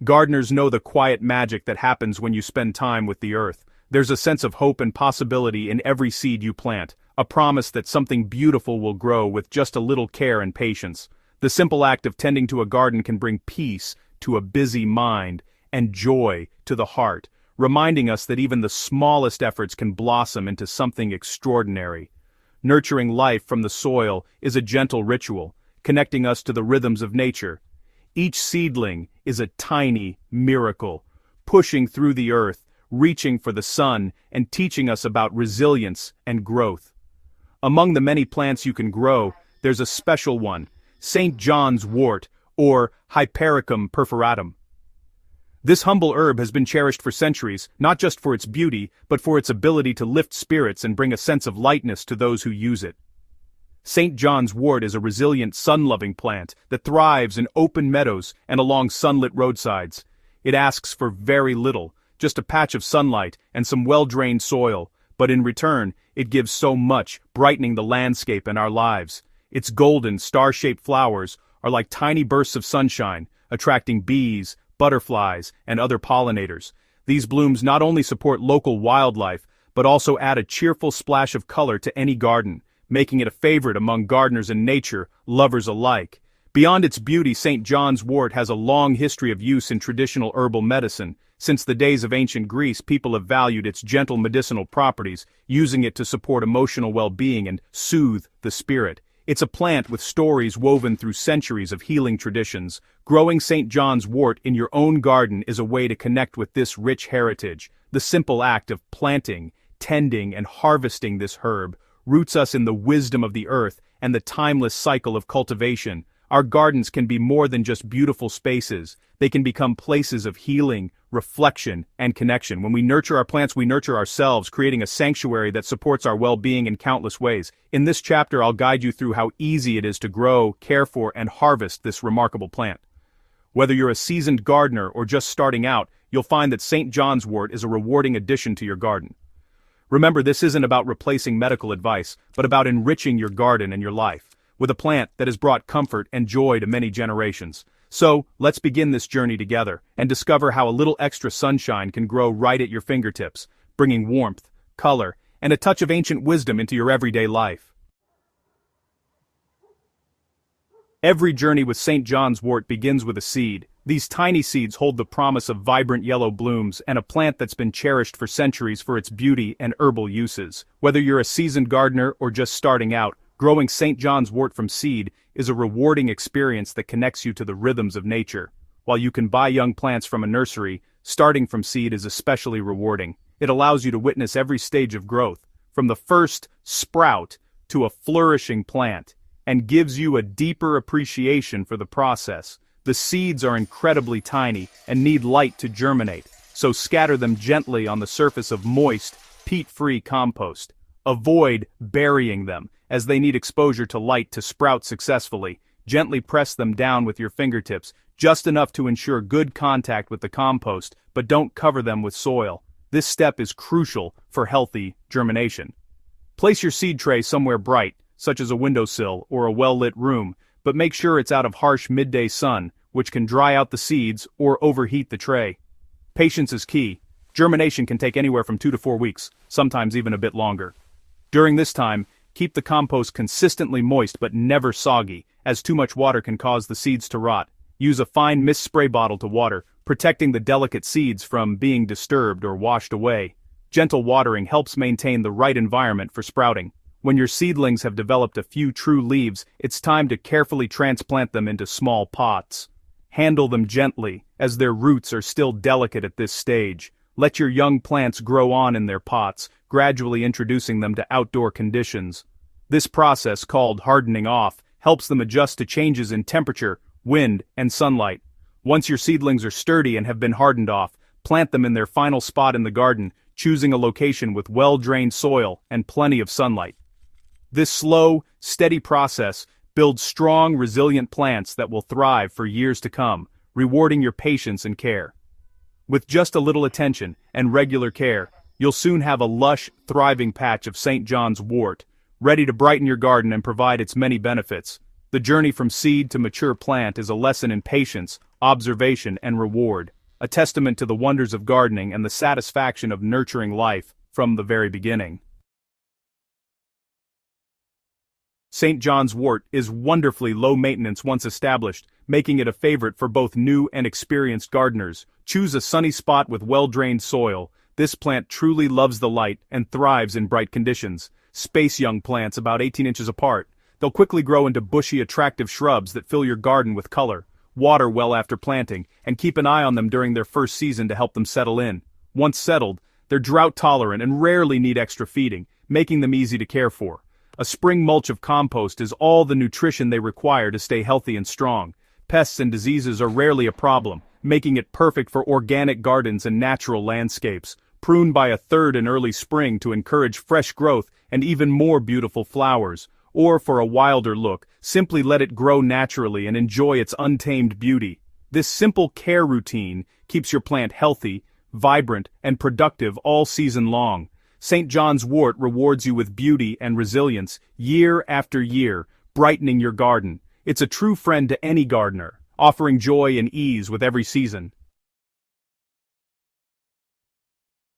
Gardeners know the quiet magic that happens when you spend time with the earth. There's a sense of hope and possibility in every seed you plant, a promise that something beautiful will grow with just a little care and patience. The simple act of tending to a garden can bring peace to a busy mind and joy to the heart, reminding us that even the smallest efforts can blossom into something extraordinary. Nurturing life from the soil is a gentle ritual, connecting us to the rhythms of nature. Each seedling is a tiny miracle, pushing through the earth, reaching for the sun, and teaching us about resilience and growth. Among the many plants you can grow, there's a special one, St. John's wort, or Hypericum perforatum. This humble herb has been cherished for centuries, not just for its beauty, but for its ability to lift spirits and bring a sense of lightness to those who use it. St. John's wort is a resilient, sun-loving plant that thrives in open meadows and along sunlit roadsides. It asks for very little, just a patch of sunlight and some well-drained soil, but in return, it gives so much, brightening the landscape and our lives. Its golden, star-shaped flowers are like tiny bursts of sunshine, attracting bees, butterflies, and other pollinators. These blooms not only support local wildlife, but also add a cheerful splash of color to any garden, making it a favorite among gardeners and nature lovers alike. Beyond its beauty, St. John's wort has a long history of use in traditional herbal medicine. Since the days of ancient Greece, people have valued its gentle medicinal properties, using it to support emotional well-being and soothe the spirit. It's a plant with stories woven through centuries of healing traditions. Growing St. John's wort in your own garden is a way to connect with this rich heritage. The simple act of planting, tending, and harvesting this herb roots us in the wisdom of the earth and the timeless cycle of cultivation. Our gardens can be more than just beautiful spaces. They can become places of healing, reflection, and connection. When we nurture our plants, we nurture ourselves, creating a sanctuary that supports our well-being in countless ways. In this chapter, I'll guide you through how easy it is to grow, care for, and harvest this remarkable plant. Whether you're a seasoned gardener or just starting out, you'll find that St. John's wort is a rewarding addition to your garden. Remember, this isn't about replacing medical advice, but about enriching your garden and your life with a plant that has brought comfort and joy to many generations. So, let's begin this journey together and discover how a little extra sunshine can grow right at your fingertips, bringing warmth, color, and a touch of ancient wisdom into your everyday life. Every journey with St. John's wort begins with a seed. These tiny seeds hold the promise of vibrant yellow blooms and a plant that's been cherished for centuries for its beauty and herbal uses. Whether you're a seasoned gardener or just starting out, growing St. John's wort from seed is a rewarding experience that connects you to the rhythms of nature. While you can buy young plants from a nursery, starting from seed is especially rewarding. It allows you to witness every stage of growth, from the first sprout to a flourishing plant, and gives you a deeper appreciation for the process. The seeds are incredibly tiny and need light to germinate, so scatter them gently on the surface of moist, peat-free compost. Avoid burying them, as they need exposure to light to sprout successfully. Gently press them down with your fingertips, just enough to ensure good contact with the compost, but don't cover them with soil. This step is crucial for healthy germination. Place your seed tray somewhere bright, such as a windowsill or a well-lit room, but make sure it's out of harsh midday sun, which can dry out the seeds or overheat the tray. Patience is key. Germination can take anywhere from 2 to 4 weeks, sometimes even a bit longer. During this time, keep the compost consistently moist but never soggy, as too much water can cause the seeds to rot. Use a fine mist spray bottle to water, protecting the delicate seeds from being disturbed or washed away. Gentle watering helps maintain the right environment for sprouting. When your seedlings have developed a few true leaves, it's time to carefully transplant them into small pots. Handle them gently, as their roots are still delicate at this stage. Let your young plants grow on in their pots, gradually introducing them to outdoor conditions. This process, called hardening off, helps them adjust to changes in temperature, wind, and sunlight. Once your seedlings are sturdy and have been hardened off, plant them in their final spot in the garden, choosing a location with well-drained soil and plenty of sunlight. This slow, steady process builds strong, resilient plants that will thrive for years to come, rewarding your patience and care. With just a little attention and regular care, you'll soon have a lush, thriving patch of St. John's wort, ready to brighten your garden and provide its many benefits. The journey from seed to mature plant is a lesson in patience, observation, and reward. a testament to the wonders of gardening and the satisfaction of nurturing life from the very beginning. St. John's wort is wonderfully low maintenance once established, making it a favorite for both new and experienced gardeners. Choose a sunny spot with well-drained soil. This plant truly loves the light and thrives in bright conditions. Space young plants about 18 inches apart. They'll quickly grow into bushy, attractive shrubs that fill your garden with color. Water well after planting, and keep an eye on them during their first season to help them settle in. Once settled, they're drought-tolerant and rarely need extra feeding, making them easy to care for. A spring mulch of compost is all the nutrition they require to stay healthy and strong. Pests and diseases are rarely a problem, making it perfect for organic gardens and natural landscapes. Prune by a third in early spring to encourage fresh growth and even more beautiful flowers. Or for a wilder look, simply let it grow naturally and enjoy its untamed beauty. This simple care routine keeps your plant healthy, vibrant, and productive all season long. St. John's wort rewards you with beauty and resilience year after year, brightening your garden. It's a true friend to any gardener, offering joy and ease with every season.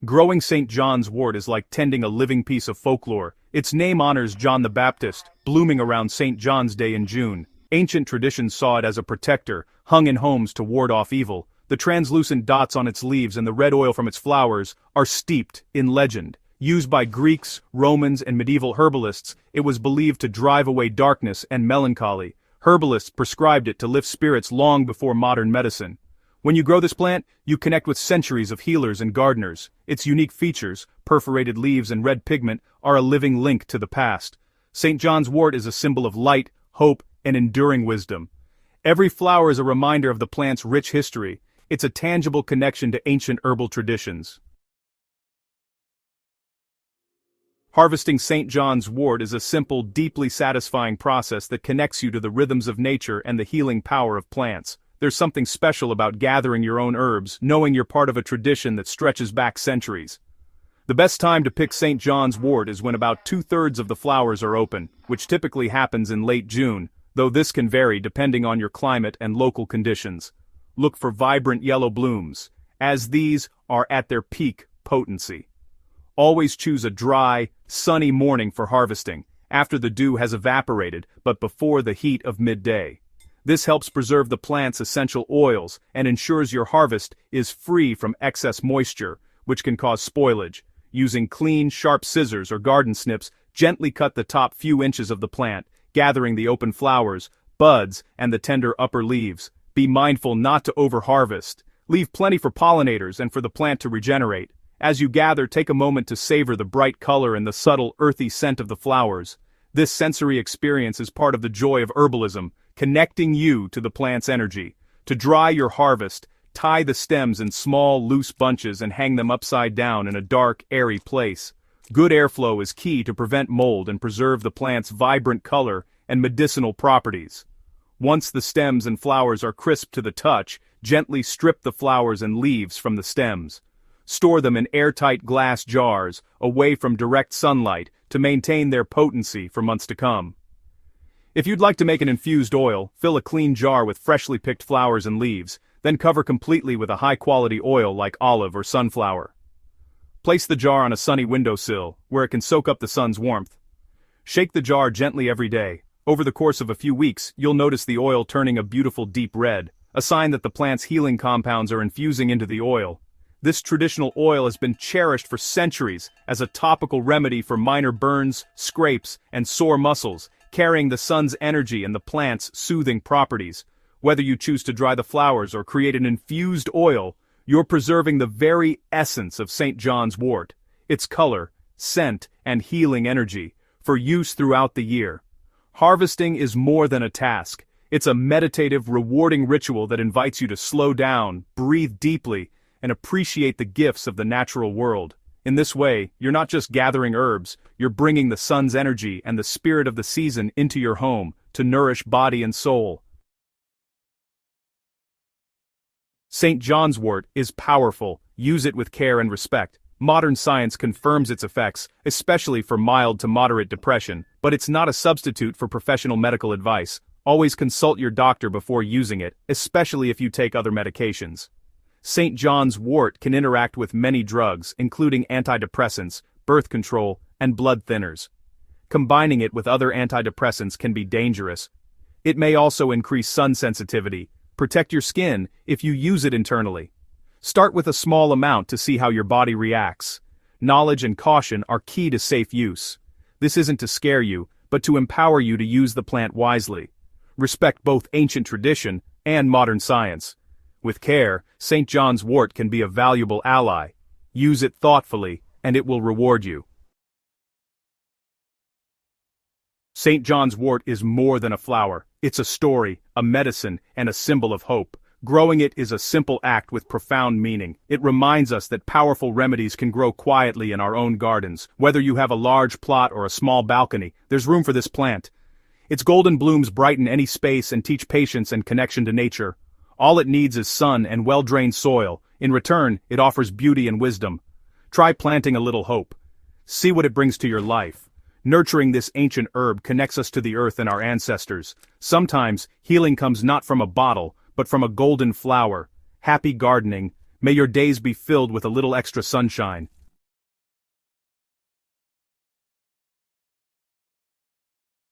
Growing St. John's wort is like tending a living piece of folklore. Its name honors John the Baptist, blooming around St. John's Day in June. Ancient traditions saw it as a protector, hung in homes to ward off evil. The translucent dots on its leaves and the red oil from its flowers are steeped in legend. Used by Greeks, Romans, and medieval herbalists, it was believed to drive away darkness and melancholy. Herbalists prescribed it to lift spirits long before modern medicine. When you grow this plant, you connect with centuries of healers and gardeners. Its unique features, perforated leaves and red pigment, are a living link to the past. St. John's wort is a symbol of light, hope, and enduring wisdom. Every flower is a reminder of the plant's rich history. It's a tangible connection to ancient herbal traditions. Harvesting St. John's wort is a simple, deeply satisfying process that connects you to the rhythms of nature and the healing power of plants. There's something special about gathering your own herbs, knowing you're part of a tradition that stretches back centuries. The best time to pick St. John's wort is when about 2/3 of the flowers are open, which typically happens in late June, though this can vary depending on your climate and local conditions. Look for vibrant yellow blooms, as these are at their peak potency. Always choose a dry, sunny morning for harvesting, after the dew has evaporated but before the heat of midday. This helps preserve the plant's essential oils and ensures your harvest is free from excess moisture, which can cause spoilage. Using clean, sharp scissors or garden snips, gently cut the top few inches of the plant, gathering the open flowers, buds, and the tender upper leaves. Be mindful not to over-harvest. Leave plenty for pollinators and for the plant to regenerate. As you gather, take a moment to savor the bright color and the subtle, earthy scent of the flowers. This sensory experience is part of the joy of herbalism, connecting you to the plant's energy. To dry your harvest, tie the stems in small, loose bunches and hang them upside down in a dark, airy place. Good airflow is key to prevent mold and preserve the plant's vibrant color and medicinal properties. Once the stems and flowers are crisp to the touch, gently strip the flowers and leaves from the stems. Store them in airtight glass jars, away from direct sunlight, to maintain their potency for months to come. If you'd like to make an infused oil, fill a clean jar with freshly picked flowers and leaves, then cover completely with a high-quality oil like olive or sunflower. Place the jar on a sunny windowsill, where it can soak up the sun's warmth. Shake the jar gently every day. Over the course of a few weeks, you'll notice the oil turning a beautiful deep red, a sign that the plant's healing compounds are infusing into the oil. This traditional oil has been cherished for centuries as a topical remedy for minor burns, scrapes, and sore muscles, carrying the sun's energy and the plant's soothing properties. Whether you choose to dry the flowers or create an infused oil, you're preserving the very essence of St. John's wort, its color, scent, and healing energy, for use throughout the year. Harvesting is more than a task. It's a meditative, rewarding ritual that invites you to slow down, breathe deeply, and appreciate the gifts of the natural world. In this way, you're not just gathering herbs, you're bringing the sun's energy and the spirit of the season into your home to nourish body and soul. St. John's wort is powerful. Use it with care and respect. Modern science confirms its effects, especially for mild to moderate depression, but it's not a substitute for professional medical advice. Always consult your doctor before using it, especially if you take other medications. St. John's wort can interact with many drugs, including antidepressants, birth control, and blood thinners. Combining it with other antidepressants can be dangerous. It may also increase sun sensitivity. Protect your skin if you use it internally. Start with a small amount to see how your body reacts. Knowledge and caution are key to safe use. This isn't to scare you, but to empower you to use the plant wisely. Respect both ancient tradition and modern science. With care, St. John's wort can be a valuable ally. Use it thoughtfully, and it will reward you. St. John's wort is more than a flower. It's a story, a medicine, and a symbol of hope. Growing it is a simple act with profound meaning. It reminds us that powerful remedies can grow quietly in our own gardens. Whether you have a large plot or a small balcony, there's room for this plant. Its golden blooms brighten any space and teach patience and connection to nature. All it needs is sun and well-drained soil. In return, it offers beauty and wisdom. Try planting a little hope. See what it brings to your life. Nurturing this ancient herb connects us to the earth and our ancestors. Sometimes, healing comes not from a bottle, but from a golden flower. Happy gardening. May your days be filled with a little extra sunshine.